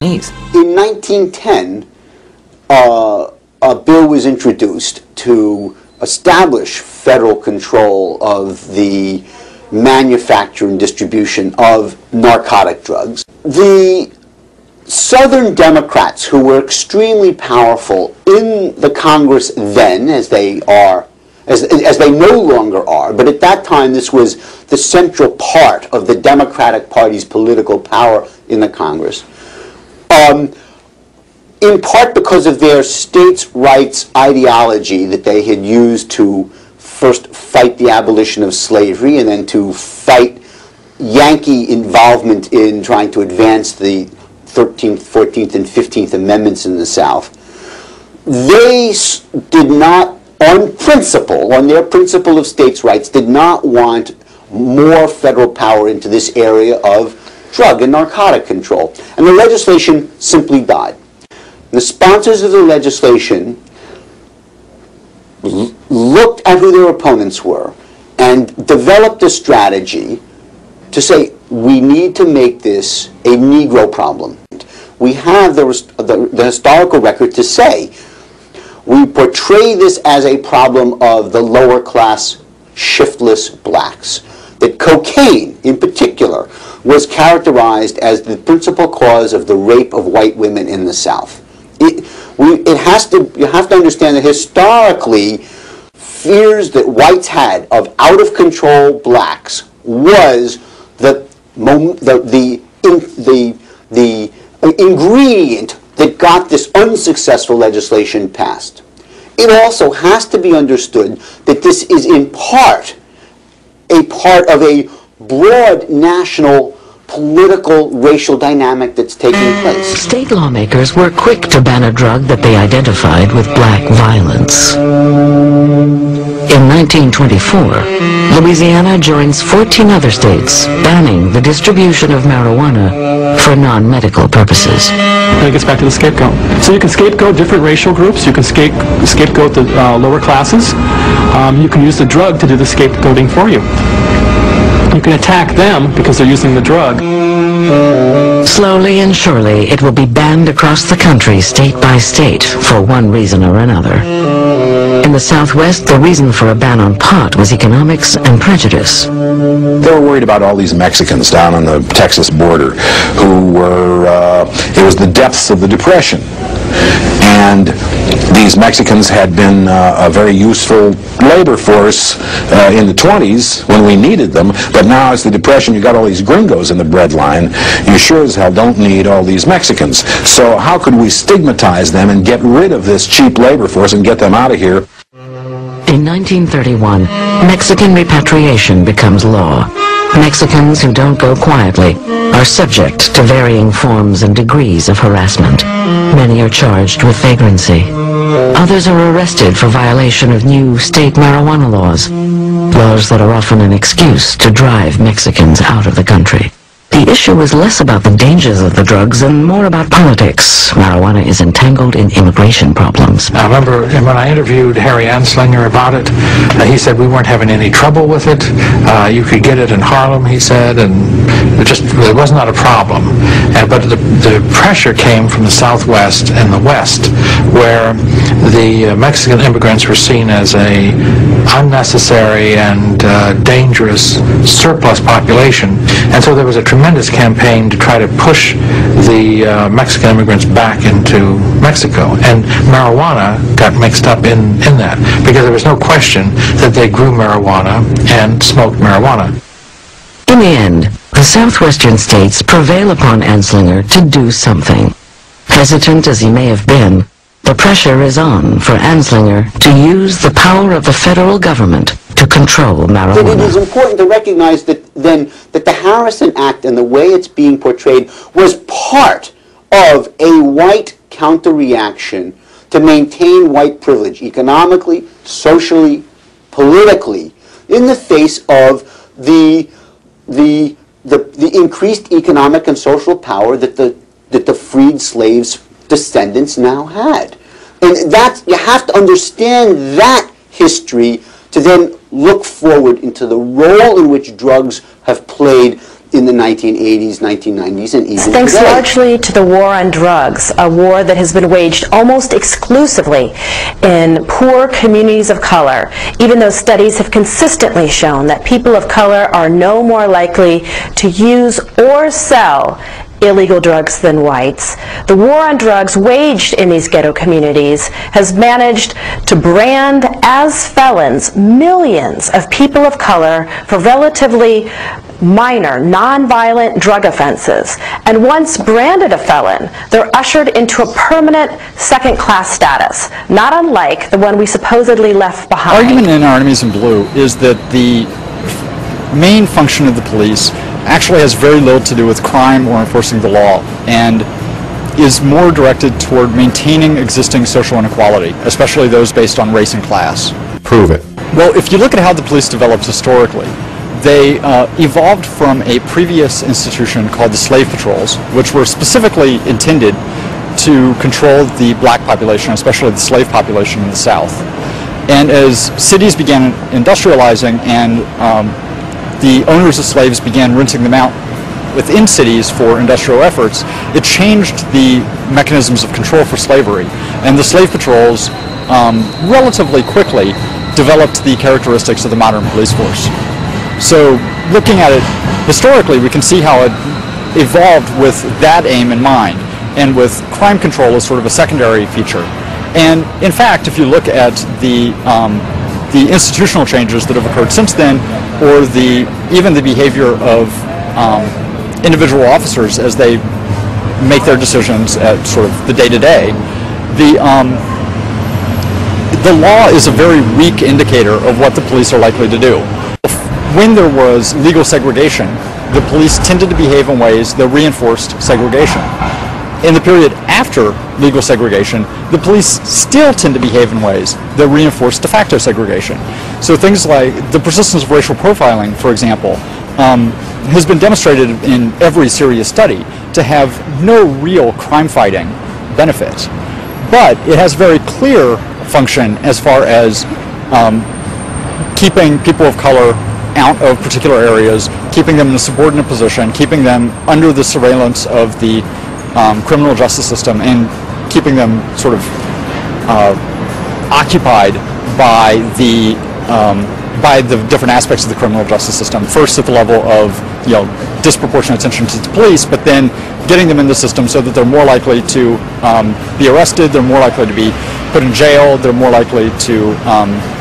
In 1910, a bill was introduced to establish federal control of the manufacture and distribution of narcotic drugs. The Southern Democrats, who were extremely powerful in the Congress then, as they no longer are, but at that time this was the central part of the Democratic Party's political power in the Congress, in part because of their states' rights ideology that they had used to first fight the abolition of slavery and then to fight Yankee involvement in trying to advance the 13th, 14th, and 15th Amendments in the South. They did not, on their principle of states' rights, did not want more federal power into this area of drug and narcotic control. And the legislation simply died. The sponsors of the legislation looked at who their opponents were and developed a strategy to say, we need to make this a Negro problem. We have the historical record to say, we portray this as a problem of the lower class, shiftless blacks. That cocaine, in particular, was characterized as the principal cause of the rape of white women in the South. You have to understand that historically, fears that whites had of out-of-control blacks was the ingredient that got this unsuccessful legislation passed. It also has to be understood that this is in part a part of a broad national political racial dynamic that's taking place. State lawmakers were quick to ban a drug that they identified with black violence. In 1924, Louisiana joins 14 other states banning the distribution of marijuana for non-medical purposes. It gets back to the scapegoat. So you can scapegoat different racial groups, you can scapegoat the lower classes, you can use the drug to do the scapegoating for you. You can attack them because they're using the drug. Slowly and surely, it will be banned across the country, state by state, for one reason or another. In the Southwest, the reason for a ban on pot was economics and prejudice. They were worried about all these Mexicans down on the Texas border who were, it was the depths of the Depression. And these Mexicans had been a very useful labor force in the 20s when we needed them, but now as the Depression, you got all these gringos in the breadline, you sure as hell don't need all these Mexicans. So how could we stigmatize them and get rid of this cheap labor force and get them out of here? In 1931, Mexican repatriation becomes law. Mexicans who don't go quietly are subject to varying forms and degrees of harassment. Many are charged with vagrancy. Others are arrested for violation of new state marijuana laws that are often an excuse to drive Mexicans out of the country. The issue is less about the dangers of the drugs and more about politics. Marijuana is entangled in immigration problems. I remember when I interviewed Harry Anslinger about it, he said we weren't having any trouble with it. You could get it in Harlem, he said, and it was not a problem. But the pressure came from the Southwest and the West, where the Mexican immigrants were seen as a unnecessary and dangerous surplus population. And so there was a tremendous campaign to try to push the Mexican immigrants back into Mexico. And marijuana got mixed up in that, because there was no question that they grew marijuana and smoked marijuana. In the end, the southwestern states prevail upon Anslinger to do something. Hesitant as he may have been, the pressure is on for Anslinger to use the power of the federal government to control marijuana. It is important to recognize that the Harrison Act and the way it's being portrayed was part of a white counter-reaction to maintain white privilege economically, socially, politically, in the face of the increased economic and social power that the freed slaves' descendants now had. And you have to understand that history to then look forward into the role in which drugs have played in the 1980s, 1990s, and even Thanks today. largely to the war on drugs, a war that has been waged almost exclusively in poor communities of color, even though studies have consistently shown that people of color are no more likely to use or sell illegal drugs than whites. The war on drugs waged in these ghetto communities has managed to brand as felons millions of people of color for relatively minor, non-violent drug offenses. And once branded a felon, they're ushered into a permanent second-class status, not unlike the one we supposedly left behind. Argument in Our Enemies in Blue is that the main function of the police actually has very little to do with crime or enforcing the law, and is more directed toward maintaining existing social inequality, especially those based on race and class. Prove it. Well, if you look at how the police developed historically, they evolved from a previous institution called the slave patrols, which were specifically intended to control the black population, especially the slave population in the South. And as cities began industrializing and the owners of slaves began renting them out within cities for industrial efforts, it changed the mechanisms of control for slavery. And the slave patrols relatively quickly developed the characteristics of the modern police force. So looking at it historically, we can see how it evolved with that aim in mind, and with crime control as sort of a secondary feature. And in fact, if you look at the institutional changes that have occurred since then, or even the behavior of individual officers as they make their decisions at sort of the day-to-day, the law is a very weak indicator of what the police are likely to do. When there was legal segregation, the police tended to behave in ways that reinforced segregation. In the period after legal segregation, the police still tend to behave in ways that reinforce de facto segregation. So things like the persistence of racial profiling, for example, has been demonstrated in every serious study to have no real crime-fighting benefit. But it has very clear function as far as keeping people of color out of particular areas, keeping them in a subordinate position, keeping them under the surveillance of the criminal justice system, and keeping them sort of occupied by the different aspects of the criminal justice system. First at the level of disproportionate attention to the police, but then getting them in the system so that they're more likely to be arrested, they're more likely to be put in jail, they're more likely to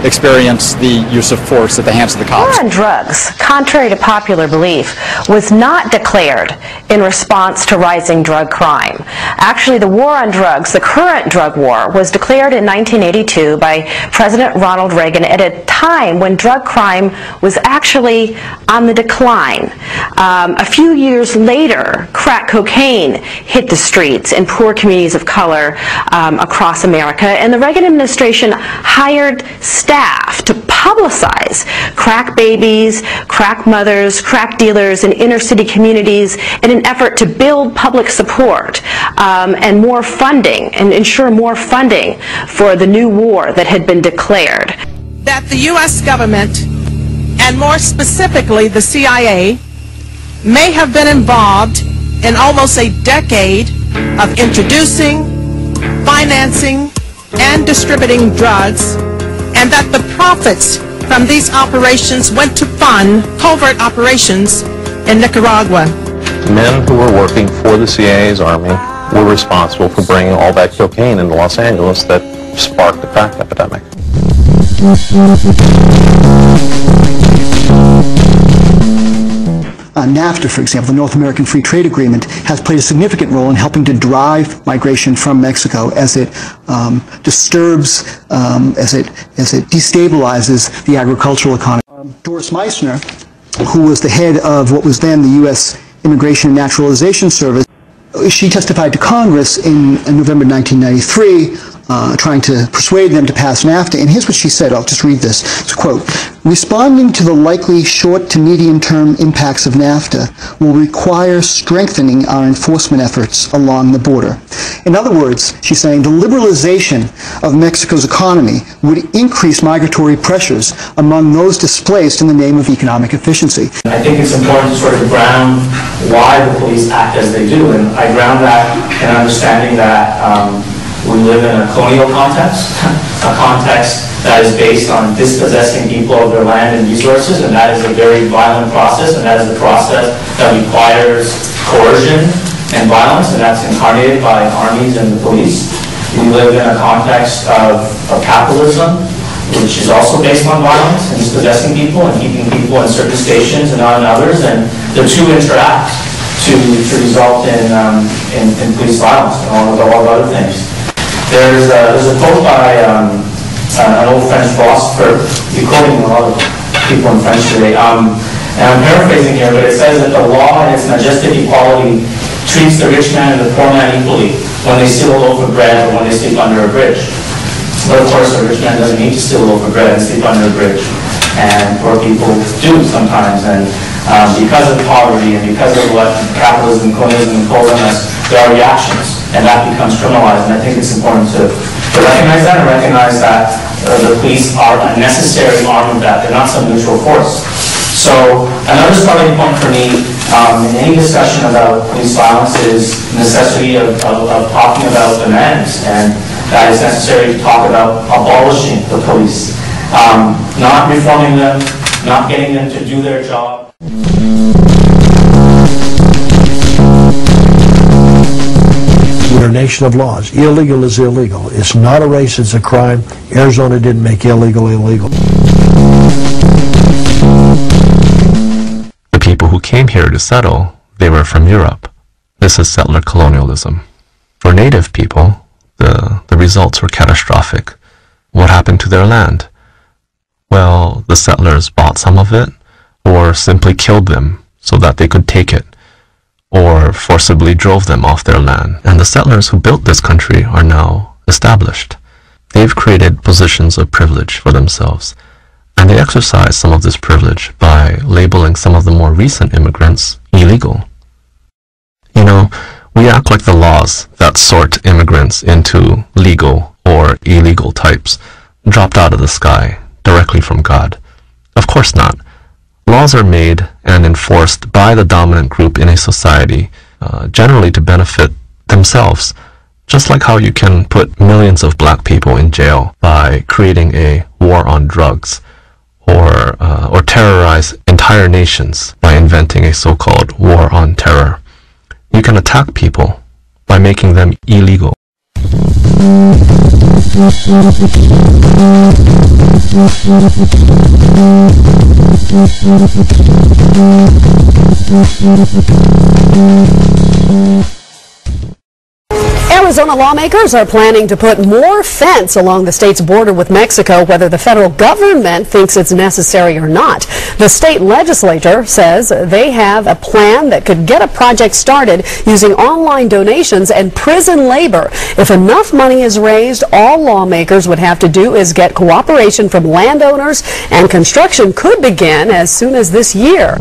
experience the use of force at the hands of the cops. The war on drugs, contrary to popular belief, was not declared in response to rising drug crime. Actually, the war on drugs, the current drug war, was declared in 1982 by President Ronald Reagan at a time when drug crime was actually on the decline. A few years later, crack cocaine hit the streets in poor communities of color across America, and the Reagan administration hired staff to publicize crack babies, crack mothers, crack dealers in inner city communities in an effort to build public support and more funding, and ensure more funding for the new war that had been declared. That the U.S. government, and more specifically the CIA, may have been involved in almost a decade of introducing, financing, and distributing drugs, and that the profits from these operations went to fund covert operations in Nicaragua. Men who were working for the CIA's army were responsible for bringing all that cocaine into Los Angeles that sparked the crack epidemic. NAFTA, for example, the North American Free Trade Agreement, has played a significant role in helping to drive migration from Mexico as it disturbs, as it destabilizes the agricultural economy. Doris Meissner, who was the head of what was then the U.S. Immigration and Naturalization Service, she testified to Congress in November 1993, trying to persuade them to pass NAFTA, and here's what she said. I'll just read this. It's a quote: "Responding to the likely short to medium-term impacts of NAFTA will require strengthening our enforcement efforts along the border. In other words, she's saying the liberalization of Mexico's economy would increase migratory pressures among those displaced in the name of economic efficiency. I think it's important to sort of ground why the police act as they do, and I ground that in understanding that we live in a colonial context, a context that is based on dispossessing people of their land and resources, and that is a very violent process, and that is a process that requires coercion and violence, and that's incarnated by armies and the police. We live in a context of capitalism, which is also based on violence and dispossessing people and keeping people in certain stations and not in others, and the two interact to result in police violence and all of other things. There's a quote by an old French philosopher. You're quoting a lot of people in French today. And I'm paraphrasing here, but it says that the law in its majestic equality treats the rich man and the poor man equally when they steal a loaf of bread or when they sleep under a bridge. But of course, a rich man doesn't need to steal a loaf of bread and sleep under a bridge. And poor people do sometimes. And because of poverty and because of what capitalism and colonialism impose on us, there are reactions, and that becomes criminalized. And I think it's important to recognize that and recognize that the police are a necessary arm of that. They're not some neutral force. So another starting point for me in any discussion about police violence is the necessity of talking about demands, and that it's necessary to talk about abolishing the police, not reforming them, not getting them to do their job. We're a nation of laws. Illegal is illegal. It's not a race, it's a crime. Arizona didn't make illegal illegal. The people who came here to settle, they were from Europe. This is settler colonialism. For native people, the results were catastrophic. What happened to their land? Well, the settlers bought some of it, or simply killed them so that they could take it, or forcibly drove them off their land. And the settlers who built this country are now established. They've created positions of privilege for themselves, and they exercise some of this privilege by labeling some of the more recent immigrants illegal. You know, we act like the laws that sort immigrants into legal or illegal types dropped out of the sky directly from God. Of course not. Laws are made and enforced by the dominant group in a society, generally to benefit themselves, just like how you can put millions of black people in jail by creating a war on drugs, or terrorize entire nations by inventing a so-called war on terror. You can attack people by making them illegal. Arizona lawmakers are planning to put more fence along the state's border with Mexico, whether the federal government thinks it's necessary or not. The state legislature says they have a plan that could get a project started using online donations and prison labor. If enough money is raised, all lawmakers would have to do is get cooperation from landowners, and construction could begin as soon as this year.